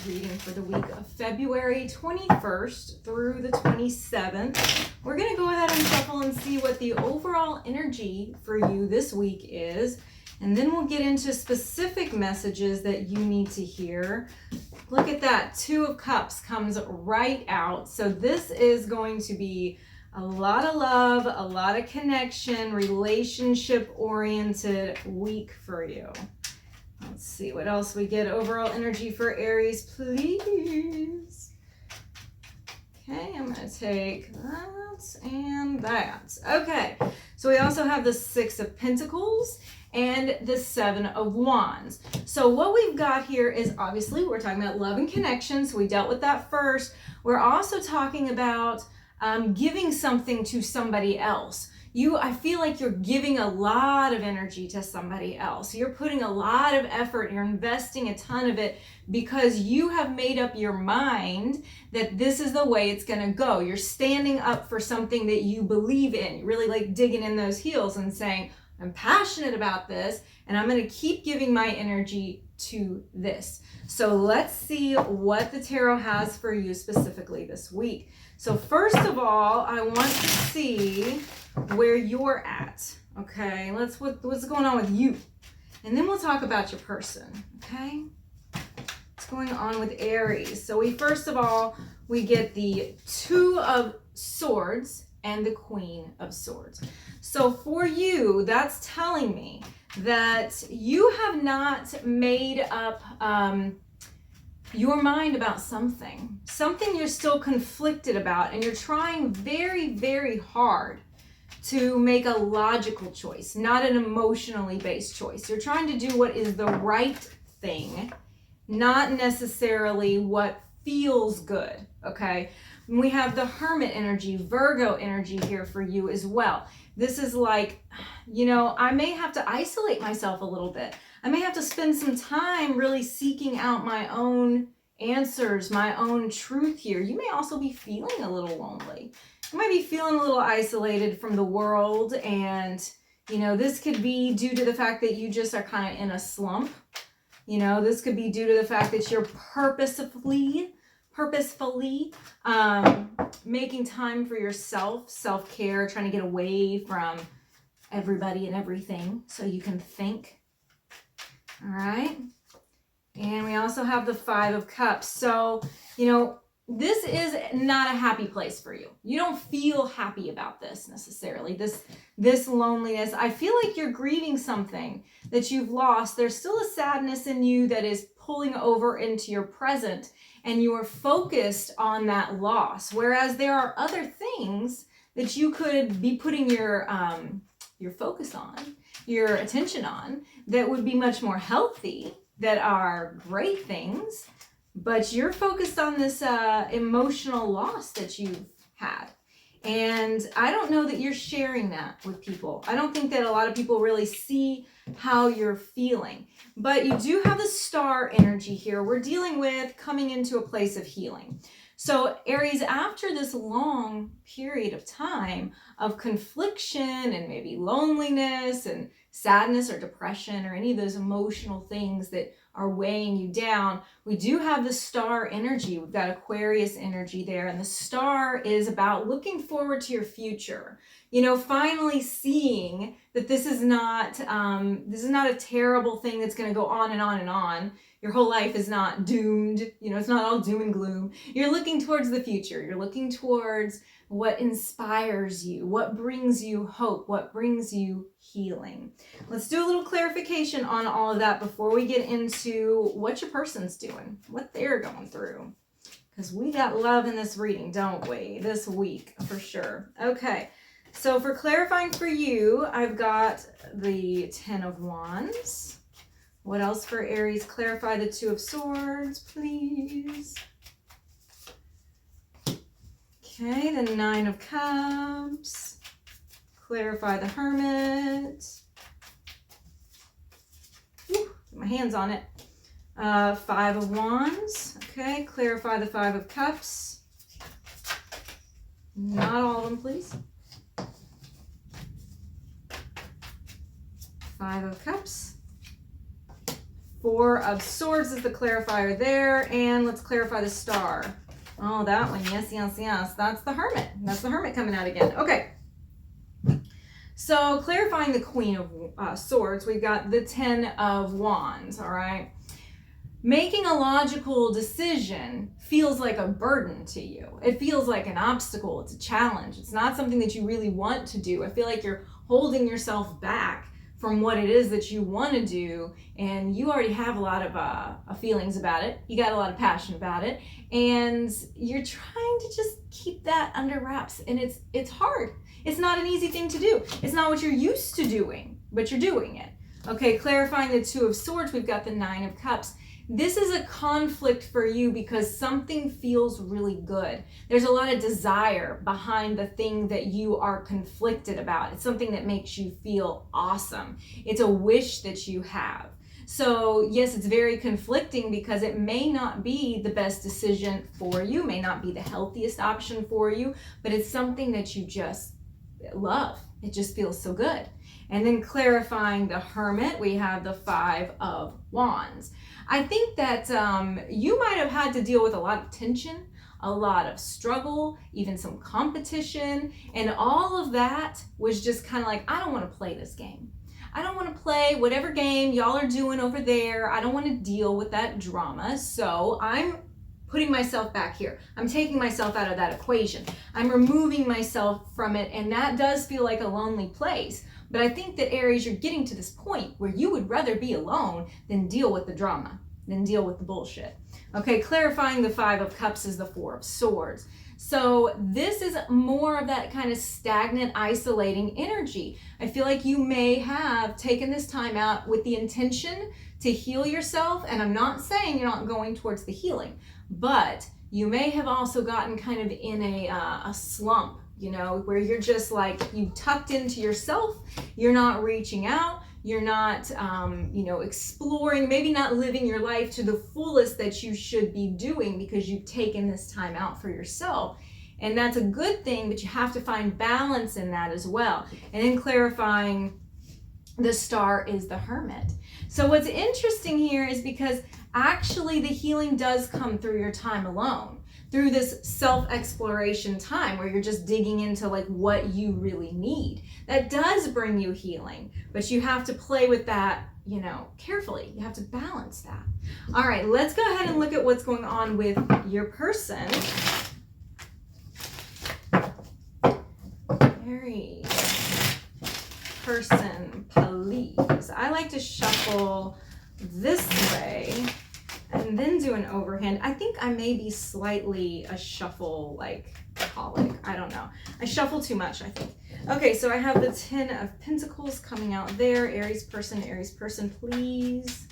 reading for the week of February 21st through the 27th. We're going to go ahead and shuffle and see what the overall energy for you this week is. And then we'll get into specific messages that you need to hear. Look at that. 2 of Cups comes right out. So this is going to be a lot of love, a lot of connection, relationship-oriented week for you. Let's see what else we get. Overall energy for Aries, please. Okay, I'm going to take that and that. Okay, so we also have the 6 of Pentacles and the 7 of Wands. So what we've got here is, obviously, we're talking about love and connection, so we dealt with that first. We're also talking about giving something to somebody else. I feel like you're giving a lot of energy to somebody else. You're putting a lot of effort, you're investing a ton of it because you have made up your mind that this is the way it's gonna go. You're standing up for something that you believe in. You're really like digging in those heels and saying, I'm passionate about this and I'm gonna keep giving my energy to this. So let's see what the tarot has for you specifically this week. So first of all, I want to see where you're at, okay? What's going on with you? And then we'll talk about your person, okay? What's going on with Aries? So first of all, we get the 2 of Swords and the Queen of Swords. So for you, that's telling me that you have not made up your mind about something you're still conflicted about, and you're trying very, very hard to make a logical choice, not an emotionally based choice. You're trying to do what is the right thing, not necessarily what feels good, okay? And we have the Hermit energy, Virgo energy here for you as well. This is like, I may have to isolate myself a little bit. I may have to spend some time really seeking out my own answers, my own truth here. You may also be feeling a little lonely. You might be feeling a little isolated from the world, and this could be due to the fact that you just are kind of in a slump. This could be due to the fact that you're purposefully making time for yourself, self-care, trying to get away from everybody and everything so you can think. All right. And we also have the 5 of Cups. So, this is not a happy place for you. You don't feel happy about this necessarily, this loneliness. I feel like you're grieving something that you've lost. There's still a sadness in you that is pulling over into your present, and you are focused on that loss. Whereas there are other things that you could be putting your focus on, your attention on, that would be much more healthy, that are great things, but you're focused on this emotional loss that you've had. And I don't know that you're sharing that with people. I don't think that a lot of people really see how you're feeling. But you do have the Star energy here. We're dealing with coming into a place of healing. So Aries, after this long period of time of confliction and maybe loneliness and sadness or depression or any of those emotional things that are weighing you down, we do have the Star energy. We've got Aquarius energy there, and the Star is about looking forward to your future. Finally seeing that this is not a terrible thing that's going to go on and on and on. Your whole life is not doomed. It's not all doom and gloom. You're looking towards the future. You're looking towards what inspires you, what brings you hope, what brings you healing. Let's do a little clarification on all of that before we get into what your person's doing, what they're going through. Because we got love in this reading, don't we? This week, for sure. Okay, so for clarifying for you, I've got the 10 of Wands. What else for Aries? Clarify the 2 of Swords, please. Okay, the 9 of Cups. Clarify the Hermit. Whew, get my hands on it. 5 of Wands. Okay, clarify the 5 of Cups. Not all of them, please. 5 of Cups. Four of Swords is the clarifier there. And let's clarify the star. Oh, that one. Yes, yes, yes. That's the Hermit. That's the Hermit coming out again. Okay. So clarifying the Queen of Swords, we've got the 10 of Wands, all right? Making a logical decision feels like a burden to you. It feels like an obstacle. It's a challenge. It's not something that you really want to do. I feel like you're holding yourself back from what it is that you want to do, and you already have a lot of feelings about it. You got a lot of passion about it, and you're trying to just keep that under wraps, and it's hard. It's not an easy thing to do. It's not what you're used to doing, but you're doing it. Okay, clarifying the Two of Swords, we've got the Nine of Cups. This is a conflict for you because something feels really good. There's a lot of desire behind the thing that you are conflicted about. It's something that makes you feel awesome. It's a wish that you have. So yes, it's very conflicting because it may not be the best decision for you, may not be the healthiest option for you, but it's something that you just love. It just feels so good. And then clarifying the Hermit, we have the Five of Wands. I think that you might have had to deal with a lot of tension, a lot of struggle, even some competition, and all of that was just kind of like, I don't want to play this game. I don't want to play whatever game y'all are doing over there. I don't want to deal with that drama. So I'm putting myself back here. I'm taking myself out of that equation. I'm removing myself from it, and that does feel like a lonely place. But I think that, Aries, you're getting to this point where you would rather be alone than deal with the drama, than deal with the bullshit. Okay, clarifying the Five of Cups is the Four of Swords. So this is more of that kind of stagnant, isolating energy. I feel like you may have taken this time out with the intention to heal yourself, and I'm not saying you're not going towards the healing, but you may have also gotten kind of in a slump, you know, where you're just like, you tucked into yourself, you're not reaching out, you're not, you know, exploring, maybe not living your life to the fullest that you should be doing because you've taken this time out for yourself. And that's a good thing, but you have to find balance in that as well. And then clarifying the star is the Hermit. So what's interesting here is because actually the healing does come through your time alone, through this self-exploration time where you're just digging into like what you really need. That does bring you healing, but you have to play with that, you know, carefully. You have to balance that. All right, let's go ahead and look at what's going on with your person. Aries. Person, please. I like to shuffle this way and then do an overhand. I think I may be slightly a shuffle like colic. I don't know. I shuffle too much, I think. Okay, so I have the 10 of Pentacles coming out there. Aries person, please.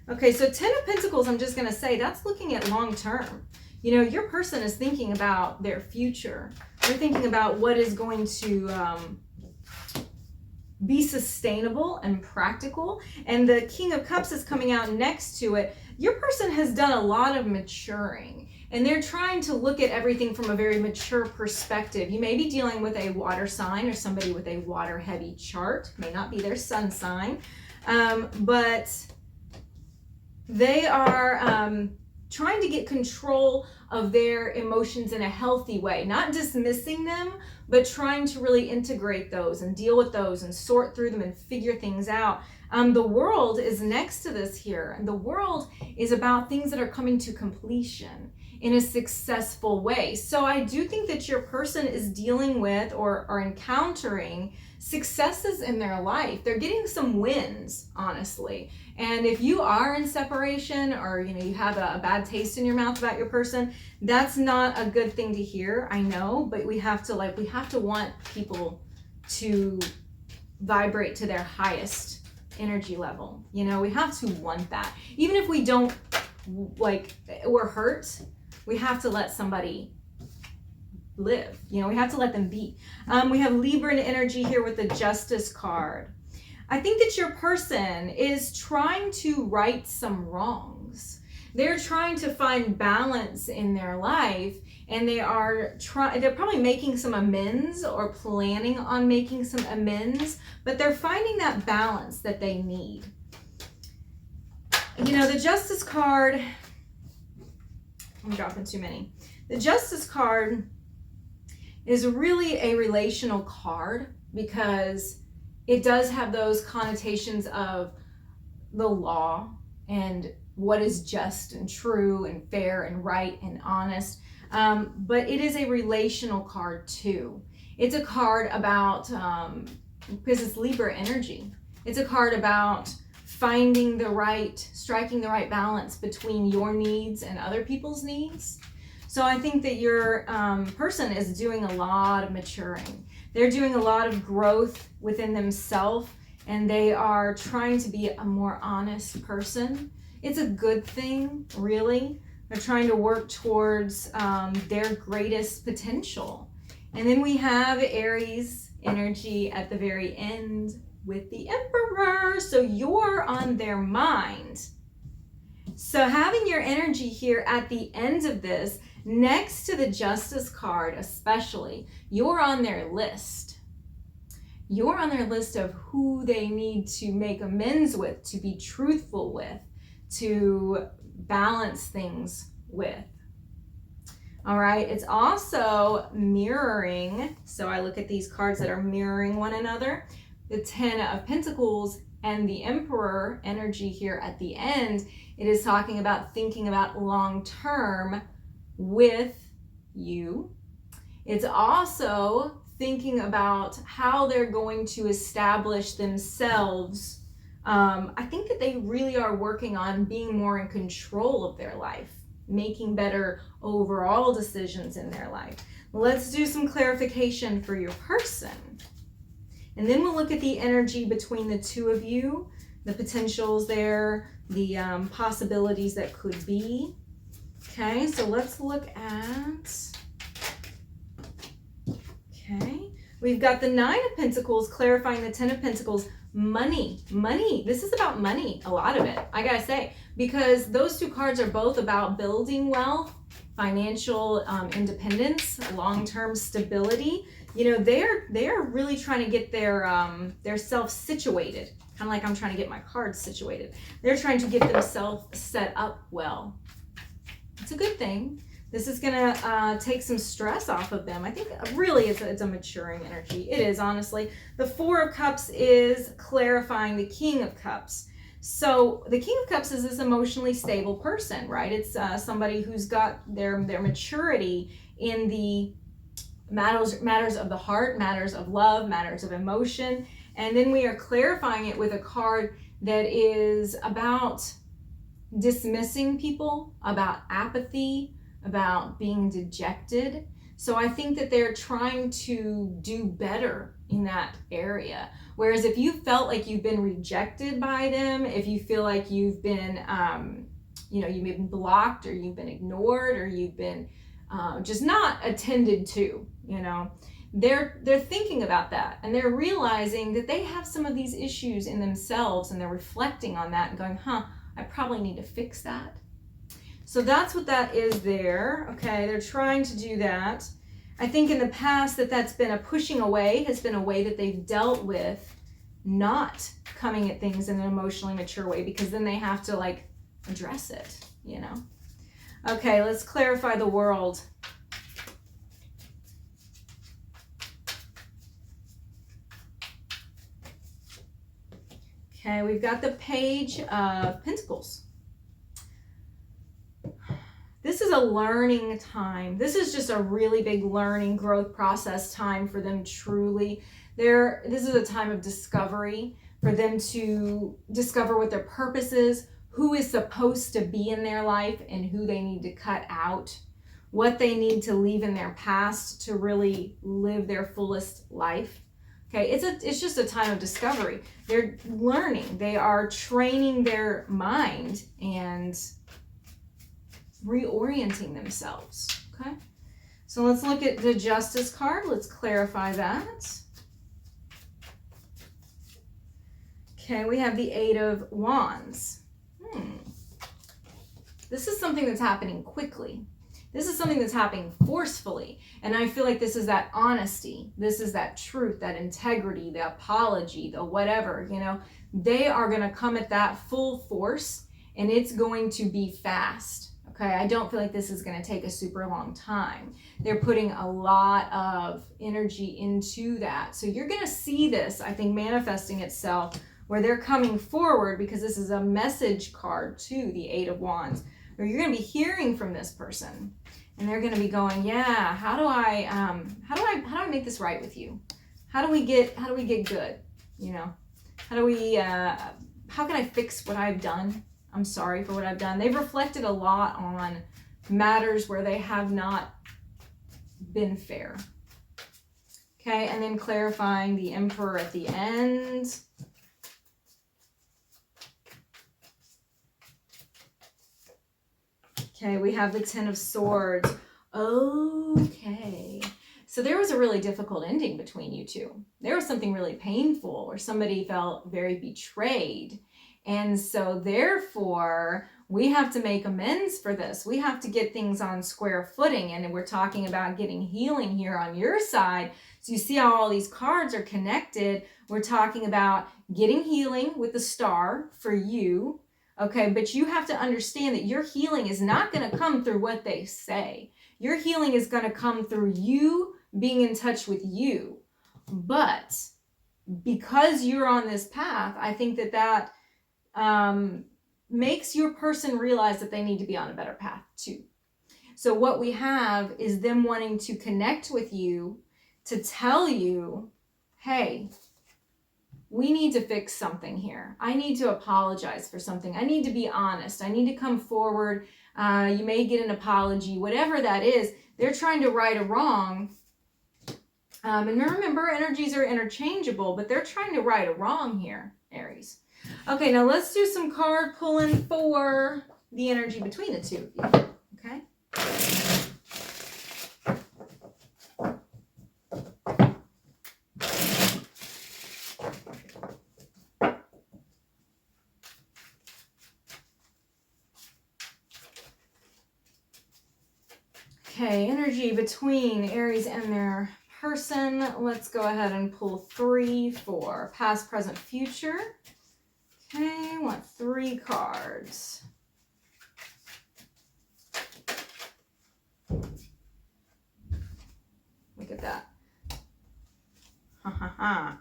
Okay, so 10 of Pentacles, I'm just going to say that's looking at long term. You know, your person is thinking about their future. They're thinking about what is going to be sustainable and practical. And the King of Cups is coming out next to it. Your person has done a lot of maturing, and they're trying to look at everything from a very mature perspective. You may be dealing with a water sign or somebody with a water heavy chart. May not be their sun sign, but they are trying to get control of their emotions in a healthy way, not dismissing them, but trying to really integrate those and deal with those and sort through them and figure things out. The World is next to this here, and the World is about things that are coming to completion in a successful way. So I do think that your person is dealing with or encountering successes in their life. They're getting some wins, honestly. And if you are in separation, or you know, you have a bad taste in your mouth about your person, that's not a good thing to hear. I know, but we have to want people to vibrate to their highest energy level. You know, we have to want that. Even if we don't, like, we're hurt, we have to let somebody live. You know, we have to let them be. We have Libran energy here with the Justice card. I think that your person is trying to right some wrongs. They're trying to find balance in their life, and they're probably making some amends or planning on making some amends, but they're finding that balance that they need. You know, the Justice card, I'm dropping too many. The Justice card is really a relational card because it does have those connotations of the law and what is just and true and fair and right and honest. But it is a relational card too. It's a card about, because it's Libra energy, it's a card about finding the right, striking the right balance between your needs and other people's needs. So I think that your person is doing a lot of maturing. They're doing a lot of growth within themselves, and they are trying to be a more honest person. It's a good thing, really. They're trying to work towards their greatest potential. And then we have Aries energy at the very end with the Emperor. So you're on their mind. So having your energy here at the end of this, next to the Justice card especially, you're on their list. You're on their list of who they need to make amends with, to be truthful with, to balance things with. All right, it's also mirroring. So I look at these cards that are mirroring one another. The Ten of Pentacles and the Emperor energy here at the end, it is talking about thinking about long term with you. It's also thinking about how they're going to establish themselves. I think that they really are working on being more in control of their life, making better overall decisions in their life. Let's do some clarification for your person. And then we'll look at the energy between the two of you, the potentials there, the possibilities that could be. Okay, so let's look at, okay, we've got the Nine of Pentacles clarifying the Ten of Pentacles. Money, this is about money, a lot of it, I gotta say, because those two cards are both about building wealth, financial independence, long-term stability. You know, they're really trying to get their self situated, kind of like I'm trying to get my cards situated. They're trying to get themselves set up well. It's a good thing. This is gonna take some stress off of them. I think really it's a maturing energy. It is, honestly. The Four of Cups is clarifying the King of Cups. So the King of Cups is this emotionally stable person, right? It's somebody who's got their maturity in the matters of the heart, matters of love, matters of emotion. And then we are clarifying it with a card that is about dismissing people, about apathy, about being dejected. So I think that they're trying to do better in that area. Whereas if you felt like you've been rejected by them, if you feel like you've been, you've been blocked, or you've been ignored, or you've been just not attended to, they're thinking about that, and they're realizing that they have some of these issues in themselves, and they're reflecting on that and going, I probably need to fix that. So that's what that is there. Okay, they're trying to do that. I think in the past that's been a pushing away, has been a way that they've dealt with not coming at things in an emotionally mature way, because then they have to address it, Okay, let's clarify the world. Okay, we've got the Page of Pentacles. This is a learning time. This is just a really big learning growth process time for them, truly. This is a time of discovery for them to discover what their purpose is, who is supposed to be in their life and who they need to cut out, what they need to leave in their past to really live their fullest life. Okay, it's just a time of discovery. They're learning. They are training their mind and reorienting themselves. Okay, so let's look at the Justice card. Let's clarify that. Okay, we have the Eight of Wands. This is something that's happening quickly. This is something that's happening forcefully. And I feel like this is that honesty. This is that truth, that integrity, the apology, the whatever, They are going to come at that full force, and it's going to be fast. Okay, I don't feel like this is going to take a super long time. They're putting a lot of energy into that. So you're going to see this, I think, manifesting itself where they're coming forward, because this is a message card to the Eight of Wands, where you're going to be hearing from this person, and they're going to be going, yeah, how do I make this right with you? How do we get good? You know, how can I fix what I've done? I'm sorry for what I've done. They've reflected a lot on matters where they have not been fair. Okay, and then clarifying the Emperor at the end. Okay, we have the Ten of Swords. Okay. So there was a really difficult ending between you two. There was something really painful where somebody felt very betrayed. And so therefore, we have to make amends for this. We have to get things on square footing. And we're talking about getting healing here on your side. So you see how all these cards are connected. We're talking about getting healing with the Star for you. Okay, but you have to understand that your healing is not going to come through what they say. Your healing is going to come through you being in touch with you. But because you're on this path, I think that makes your person realize that they need to be on a better path too. So what we have is them wanting to connect with you to tell you, hey, we need to fix something here. I need to apologize for something. I need to be honest. I need to come forward. You may get an apology, whatever that is. They're trying to right a wrong. And remember, energies are interchangeable, but they're trying to right a wrong here, Aries. Okay, now let's do some card pulling for the energy between the two of you. Okay. Okay, energy between Aries and their person. Let's go ahead and pull 3 for past, present, future. Okay, I want 3 cards. Look at that. Ha ha ha.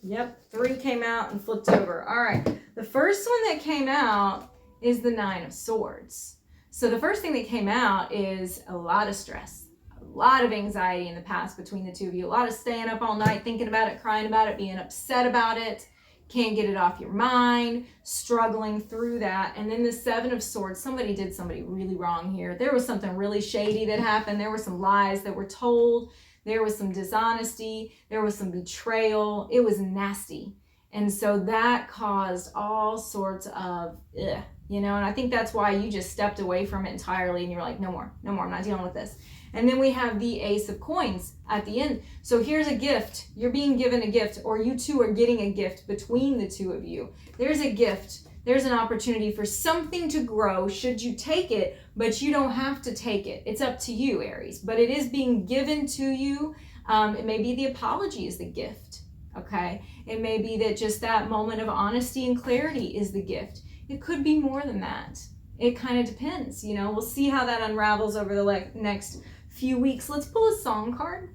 Yep, 3 came out and flipped over. All right, the first one that came out is the 9 of Swords. So the first thing that came out is a lot of stress, a lot of anxiety in the past between the two of you, a lot of staying up all night, thinking about it, crying about it, being upset about it, can't get it off your mind, struggling through that. And then the 7 of Swords, somebody did somebody really wrong here. There was something really shady that happened. There were some lies that were told. There was some dishonesty. There was some betrayal. It was nasty. And so that caused all sorts of, you know, and I think that's why you just stepped away from it entirely and you're like, no more, I'm not dealing with this. And then we have the Ace of Coins at the end. So here's a gift. You're being given a gift, or you two are getting a gift between the two of you. There's a gift. There's an opportunity for something to grow should you take it, but you don't have to take it. It's up to you, Aries. But it is being given to you. It may be the apology is the gift, okay? It may be that just that moment of honesty and clarity is the gift. It could be more than that. It kind of depends, you know. We'll see how that unravels over the next few weeks. Let's pull a song card.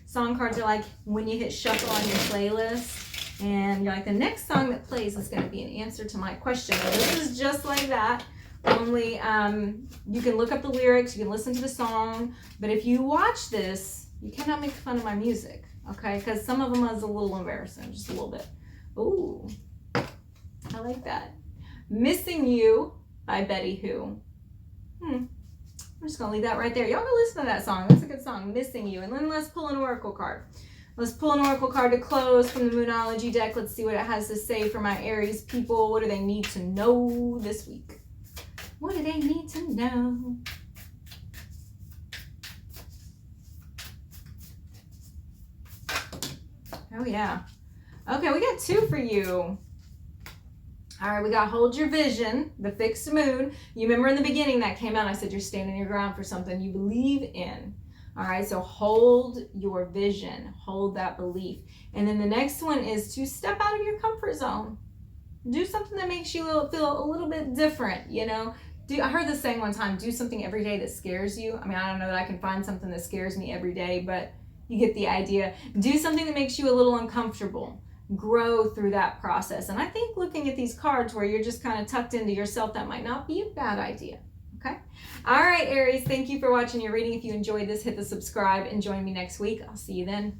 Song cards are like when you hit shuffle on your playlist and you're like, the next song that plays is going to be an answer to my question. Well, this is just like that. Only you can look up the lyrics, you can listen to the song, but if you watch this, you cannot make fun of my music, okay? Because some of them is a little embarrassing, just a little bit. Ooh, I like that. Missing You by Betty Who. I'm just going to leave that right there. Y'all go listen to that song. That's a good song, Missing You. And then let's pull an oracle card. Let's pull an oracle card to close from the Moonology deck. Let's see what it has to say for my Aries people. What do they need to know this week? What do they need to know? Oh, yeah. Okay, we got 2 for you. All right, we got Hold Your Vision, the fixed moon. You remember in the beginning that came out, I said you're standing your ground for something you believe in. All right, so hold your vision, hold that belief. And then the next one is to step out of your comfort zone. Do something that makes you feel a little bit different, you know. I heard this saying one time, do something every day that scares you. I mean, I don't know that I can find something that scares me every day, but you get the idea. Do something that makes you a little uncomfortable. Grow through that process. And I think looking at these cards where you're just kind of tucked into yourself, that might not be a bad idea. Okay. All right, Aries, thank you for watching your reading. If you enjoyed this, hit the subscribe and join me next week. I'll see you then.